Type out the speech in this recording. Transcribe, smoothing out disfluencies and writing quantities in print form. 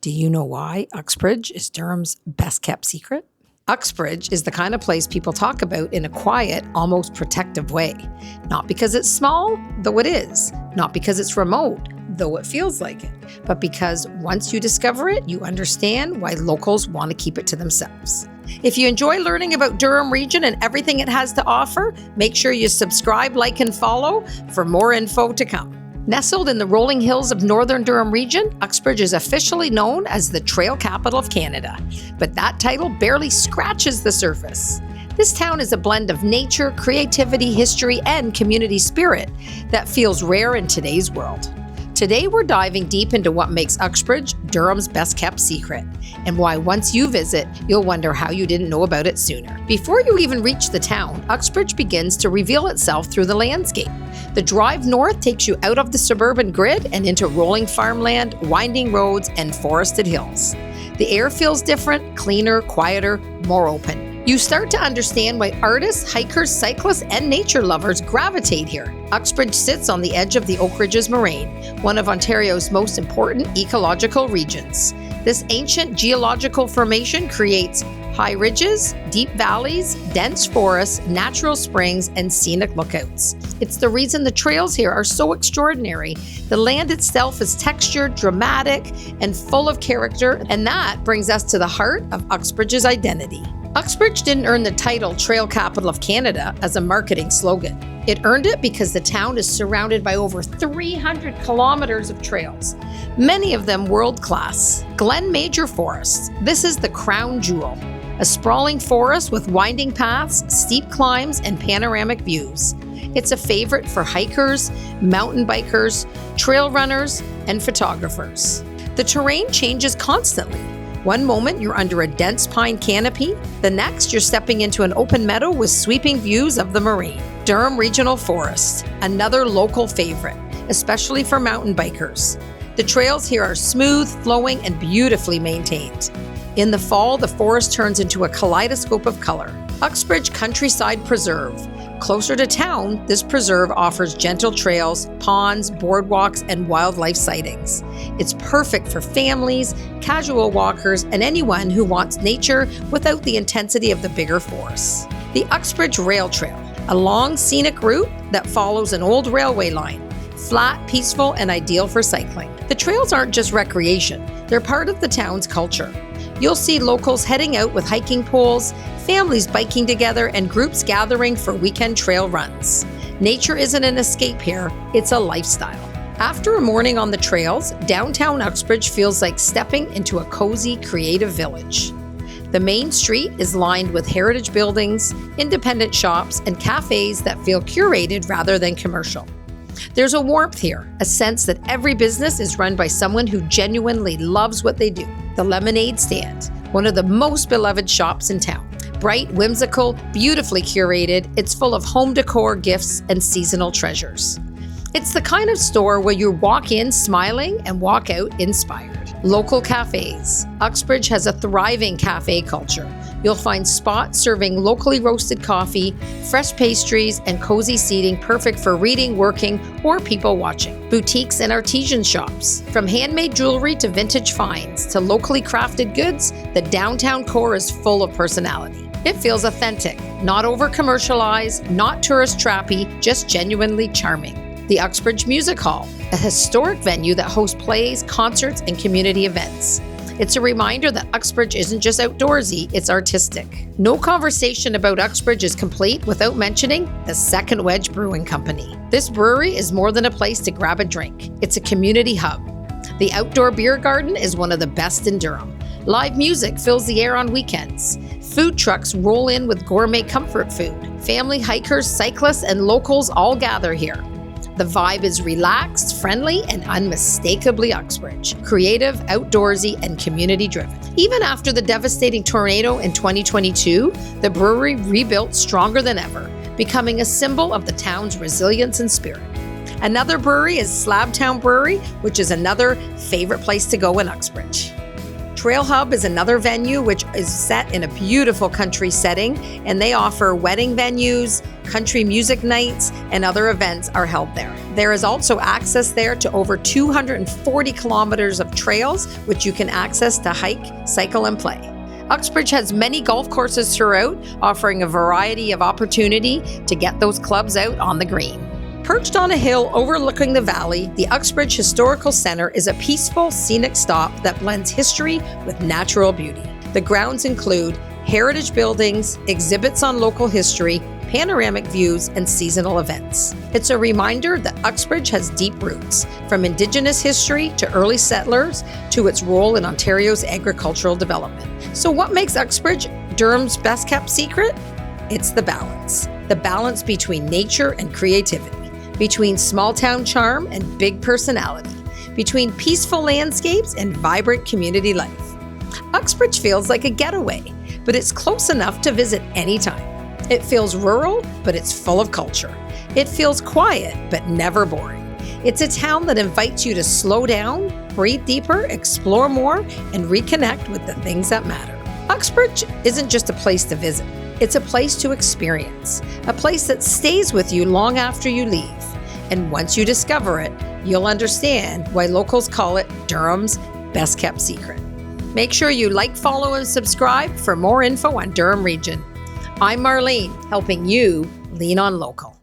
Do you know why Uxbridge is Durham's best kept secret? Uxbridge is the kind of place people talk about in a quiet, almost protective way. Not because it's small, though it is. Not because it's remote, though it feels like it. But because once you discover it, you understand why locals want to keep it to themselves. If you enjoy learning about Durham Region and everything it has to offer, make sure you subscribe, like, and follow for more info to come. Nestled in the rolling hills of northern Durham Region, Uxbridge is officially known as the Trail Capital of Canada. But that title barely scratches the surface. This town is a blend of nature, creativity, history, and community spirit that feels rare in today's world. Today, we're diving deep into what makes Uxbridge Durham's best kept secret, and why once you visit, you'll wonder how you didn't know about it sooner. Before you even reach the town, Uxbridge begins to reveal itself through the landscape. The drive north takes you out of the suburban grid and into rolling farmland, winding roads, and forested hills. The air feels different, cleaner, quieter, more open. You start to understand why artists, hikers, cyclists, and nature lovers gravitate here. Uxbridge sits on the edge of the Oak Ridges Moraine, one of Ontario's most important ecological regions. This ancient geological formation creates high ridges, deep valleys, dense forests, natural springs, and scenic lookouts. It's the reason the trails here are so extraordinary. The land itself is textured, dramatic, and full of character, and that brings us to the heart of Uxbridge's identity. Uxbridge didn't earn the title Trail Capital of Canada as a marketing slogan. It earned it because the town is surrounded by over 300 kilometers of trails, many of them world-class. Glen Major Forests. This is the crown jewel, a sprawling forest with winding paths, steep climbs, and panoramic views. It's a favorite for hikers, mountain bikers, trail runners, and photographers. The terrain changes constantly. One moment you're under a dense pine canopy, the next you're stepping into an open meadow with sweeping views of the Moraine. Durham Regional Forest, another local favorite, especially for mountain bikers. The trails here are smooth, flowing, and beautifully maintained. In the fall, the forest turns into a kaleidoscope of color. Uxbridge Countryside Preserve. Closer to town, this preserve offers gentle trails, ponds, boardwalks, and wildlife sightings. It's perfect for families, casual walkers, and anyone who wants nature without the intensity of the bigger forests. The Uxbridge Rail Trail, a long scenic route that follows an old railway line. Flat, peaceful, and ideal for cycling. The trails aren't just recreation, they're part of the town's culture. You'll see locals heading out with hiking poles, families biking together, and groups gathering for weekend trail runs. Nature isn't an escape here, it's a lifestyle. After a morning on the trails, downtown Uxbridge feels like stepping into a cozy, creative village. The main street is lined with heritage buildings, independent shops, and cafes that feel curated rather than commercial. There's a warmth here, a sense that every business is run by someone who genuinely loves what they do. The Lemonade Stand, one of the most beloved shops in town. Bright, whimsical, beautifully curated, it's full of home decor, gifts, and seasonal treasures. It's the kind of store where you walk in smiling and walk out inspired. Local cafes. Uxbridge has a thriving cafe culture. You'll find spots serving locally roasted coffee, fresh pastries, and cozy seating perfect for reading, working, or people watching. Boutiques and artisan shops. From handmade jewelry to vintage finds to locally crafted goods, the downtown core is full of personality. It feels authentic, not over-commercialized, not tourist trappy, just genuinely charming. The Uxbridge Music Hall, a historic venue that hosts plays, concerts, and community events. It's a reminder that Uxbridge isn't just outdoorsy, it's artistic. No conversation about Uxbridge is complete without mentioning the Second Wedge Brewing Company. This brewery is more than a place to grab a drink. It's a community hub. The outdoor beer garden is one of the best in Durham. Live music fills the air on weekends. Food trucks roll in with gourmet comfort food. Family hikers, cyclists, and locals all gather here. The vibe is relaxed, friendly, and unmistakably Uxbridge. Creative, outdoorsy, and community-driven. Even after the devastating tornado in 2022, the brewery rebuilt stronger than ever, becoming a symbol of the town's resilience and spirit. Another brewery is Slabtown Brewery, which is another favorite place to go in Uxbridge. Trail Hub is another venue which is set in a beautiful country setting, and they offer wedding venues, country music nights, and other events are held there. There is also access there to over 240 kilometers of trails, which you can access to hike, cycle, and play. Uxbridge has many golf courses throughout, offering a variety of opportunity to get those clubs out on the green. Perched on a hill overlooking the valley, the Uxbridge Historical Centre is a peaceful, scenic stop that blends history with natural beauty. The grounds include heritage buildings, exhibits on local history, panoramic views, and seasonal events. It's a reminder that Uxbridge has deep roots, from Indigenous history to early settlers to its role in Ontario's agricultural development. So what makes Uxbridge Durham's best-kept secret? It's the balance. The balance between nature and creativity, between small-town charm and big personality, between peaceful landscapes and vibrant community life. Uxbridge feels like a getaway, but it's close enough to visit anytime. It feels rural, but it's full of culture. It feels quiet, but never boring. It's a town that invites you to slow down, breathe deeper, explore more, and reconnect with the things that matter. Uxbridge isn't just a place to visit. It's a place to experience, a place that stays with you long after you leave. And once you discover it, you'll understand why locals call it Durham's best-kept secret. Make sure you like, follow, and subscribe for more info on Durham Region. I'm Marlene, helping you lean on local.